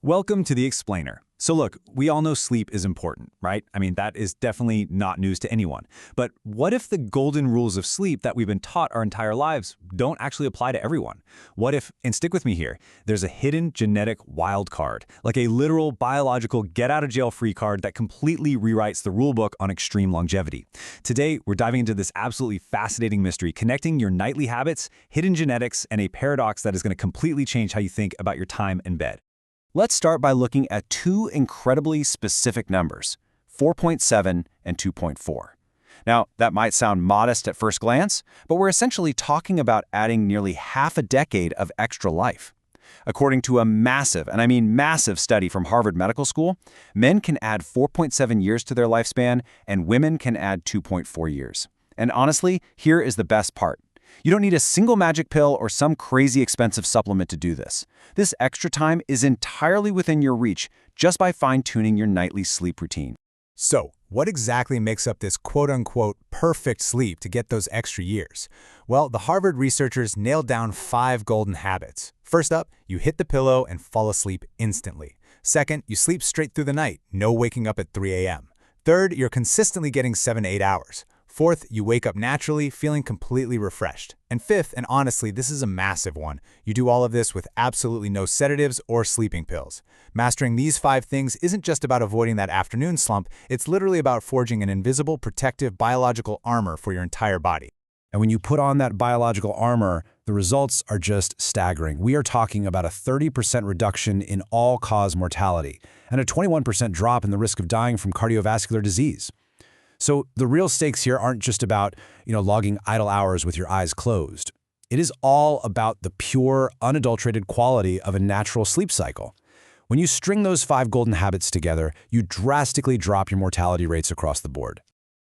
Welcome to The Explainer. So look, we all know sleep is important, right? I mean, that is definitely not news to anyone. But what if the golden rules of sleep that we've been taught our entire lives don't actually apply to everyone? What if, and stick with me here, there's a hidden genetic wild card, like a literal biological get-out-of-jail-free card that completely rewrites the rulebook on extreme longevity? Today, we're diving into this absolutely fascinating mystery, connecting your nightly habits, hidden genetics, and a paradox that is going to completely change how you think about your time in bed. Let's start by looking at two incredibly specific numbers, 4.7 and 2.4. Now, that might sound modest at first glance, but we're essentially talking about adding nearly half a decade of extra life. According to a massive, and I mean massive study from Harvard Medical School, men can add 4.7 years to their lifespan, and women can add 2.4 years. And honestly, here is the best part. You don't need a single magic pill or some crazy expensive supplement to do this. This extra time is entirely within your reach just by fine-tuning your nightly sleep routine. So, what exactly makes up this quote-unquote perfect sleep to get those extra years? Well, the Harvard researchers nailed down 5 golden habits. First up, you hit the pillow and fall asleep instantly. Second, you sleep straight through the night, no waking up at 3 a.m. Third, you're consistently getting 7 to 8 hours. Fourth, you wake up naturally, feeling completely refreshed. And fifth, and honestly, this is a massive one, you do all of this with absolutely no sedatives or sleeping pills. Mastering these 5 things isn't just about avoiding that afternoon slump, it's literally about forging an invisible, protective, biological armor for your entire body. And when you put on that biological armor, the results are just staggering. We are talking about a 30% reduction in all-cause mortality and a 21% drop in the risk of dying from cardiovascular disease. So the real stakes here aren't just about, logging idle hours with your eyes closed. It is all about the pure, unadulterated quality of a natural sleep cycle. When you string those 5 golden habits together, you drastically drop your mortality rates across the board.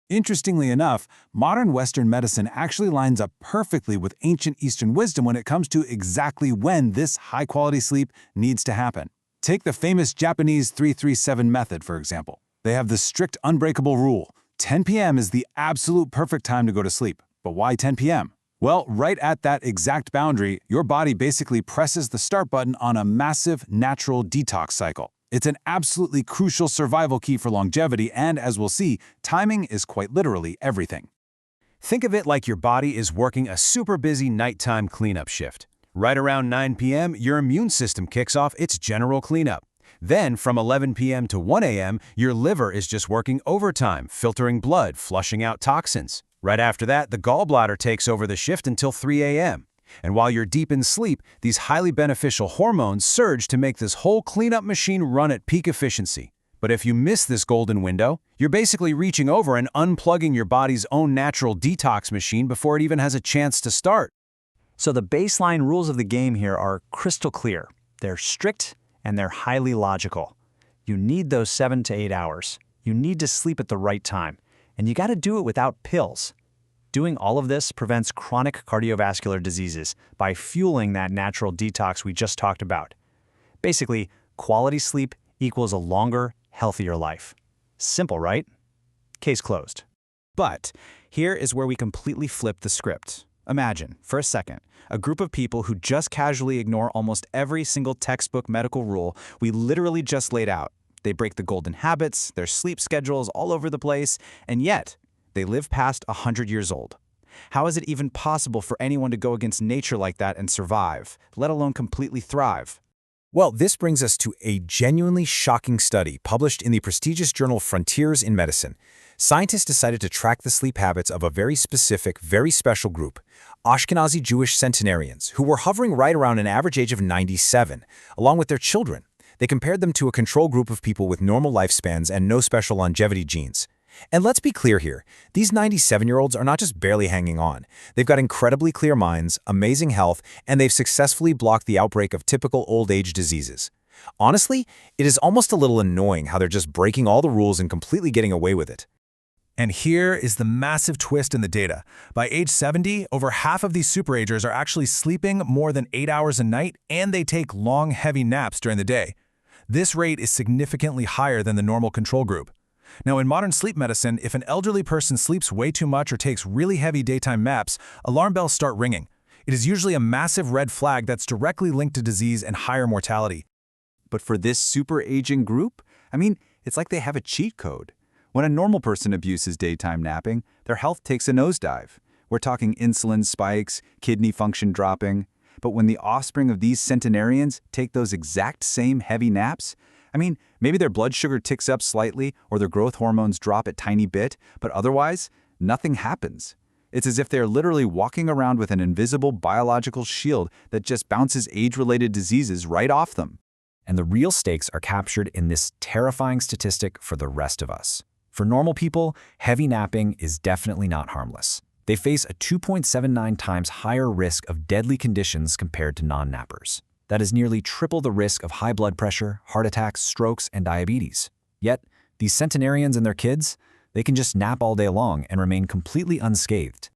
Interestingly enough, modern Western medicine actually lines up perfectly with ancient Eastern wisdom when it comes to exactly when this high-quality sleep needs to happen. Take the famous Japanese 3-3-7 method, for example. They have the strict unbreakable rule. 10 p.m. is the absolute perfect time to go to sleep. But why 10 p.m.? Well, right at that exact boundary, your body basically presses the start button on a massive natural detox cycle. It's an absolutely crucial survival key for longevity, and as we'll see, timing is quite literally everything. Think of it like your body is working a super busy nighttime cleanup shift. Right around 9 p.m., your immune system kicks off its general cleanup. Then, from 11 p.m. to 1 a.m., your liver is just working overtime, filtering blood, flushing out toxins. Right after that, the gallbladder takes over the shift until 3 a.m. And while you're deep in sleep, these highly beneficial hormones surge to make this whole cleanup machine run at peak efficiency. But if you miss this golden window, you're basically reaching over and unplugging your body's own natural detox machine before it even has a chance to start. So the baseline rules of the game here are crystal clear. They're strict, and they're highly logical. You need those 7 to 8 hours. You need to sleep at the right time. And you got to do it without pills. Doing all of this prevents chronic cardiovascular diseases by fueling that natural detox we just talked about. Basically, quality sleep equals a longer, healthier life. Simple, right? Case closed. But here is where we completely flip the script. Imagine, for a second, a group of people who just casually ignore almost every single textbook medical rule we literally just laid out. They break the golden habits, their sleep schedules all over the place, and yet they live past 100 years old. How is it even possible for anyone to go against nature like that and survive, let alone completely thrive? Well, this brings us to a genuinely shocking study published in the prestigious journal Frontiers in Medicine. Scientists decided to track the sleep habits of a very specific, very special group, Ashkenazi Jewish centenarians, who were hovering right around an average age of 97, along with their children. They compared them to a control group of people with normal lifespans and no special longevity genes. And let's be clear here, these 97-year-olds are not just barely hanging on. They've got incredibly clear minds, amazing health, and they've successfully blocked the outbreak of typical old age diseases. Honestly, it is almost a little annoying how they're just breaking all the rules and completely getting away with it. And here is the massive twist in the data. By age 70, over half of these superagers are actually sleeping more than 8 hours a night, and they take long, heavy naps during the day. This rate is significantly higher than the normal control group. Now, in modern sleep medicine, if an elderly person sleeps way too much or takes really heavy daytime naps, alarm bells start ringing. It is usually a massive red flag that's directly linked to disease and higher mortality. But for this super aging group, I mean, it's like they have a cheat code. When a normal person abuses daytime napping, their health takes a nosedive. We're talking insulin spikes, kidney function dropping. But when the offspring of these centenarians take those exact same heavy naps, I mean, maybe their blood sugar ticks up slightly or their growth hormones drop a tiny bit, but otherwise, nothing happens. It's as if they're literally walking around with an invisible biological shield that just bounces age-related diseases right off them. And the real stakes are captured in this terrifying statistic for the rest of us. For normal people, heavy napping is definitely not harmless. They face a 2.79 times higher risk of deadly conditions compared to non-nappers. That is nearly triple the risk of high blood pressure, heart attacks, strokes, and diabetes. Yet, these centenarians and their kids, they can just nap all day long and remain completely unscathed.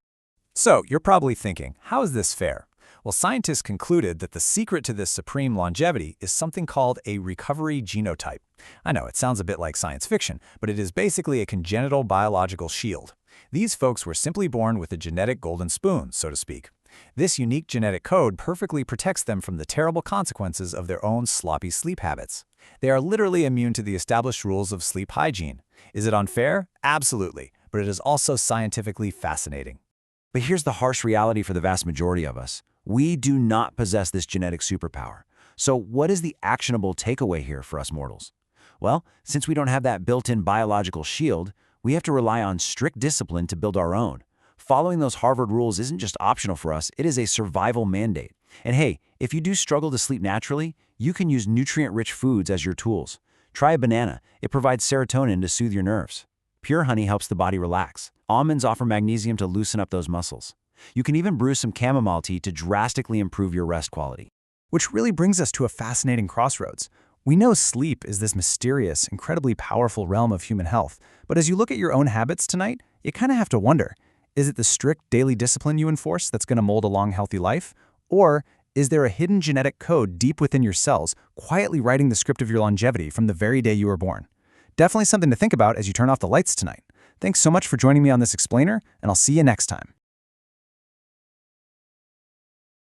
So, you're probably thinking, how is this fair? Well, scientists concluded that the secret to this supreme longevity is something called a recovery genotype. I know, it sounds a bit like science fiction, but it is basically a congenital biological shield. These folks were simply born with a genetic golden spoon, so to speak. This unique genetic code perfectly protects them from the terrible consequences of their own sloppy sleep habits. They are literally immune to the established rules of sleep hygiene. Is it unfair? Absolutely, but it is also scientifically fascinating. But here's the harsh reality for the vast majority of us. We do not possess this genetic superpower. So what is the actionable takeaway here for us mortals? Well, since we don't have that built-in biological shield, we have to rely on strict discipline to build our own. Following those Harvard rules isn't just optional for us, it is a survival mandate. And hey, if you do struggle to sleep naturally, you can use nutrient-rich foods as your tools. Try a banana. It provides serotonin to soothe your nerves. Pure honey helps the body relax. Almonds offer magnesium to loosen up those muscles. You can even brew some chamomile tea to drastically improve your rest quality. Which really brings us to a fascinating crossroads. We know sleep is this mysterious, incredibly powerful realm of human health, but as you look at your own habits tonight, you kind of have to wonder, is it the strict daily discipline you enforce that's going to mold a long, healthy life? Or is there a hidden genetic code deep within your cells, quietly writing the script of your longevity from the very day you were born? Definitely something to think about as you turn off the lights tonight. Thanks so much for joining me on this explainer, and I'll see you next time.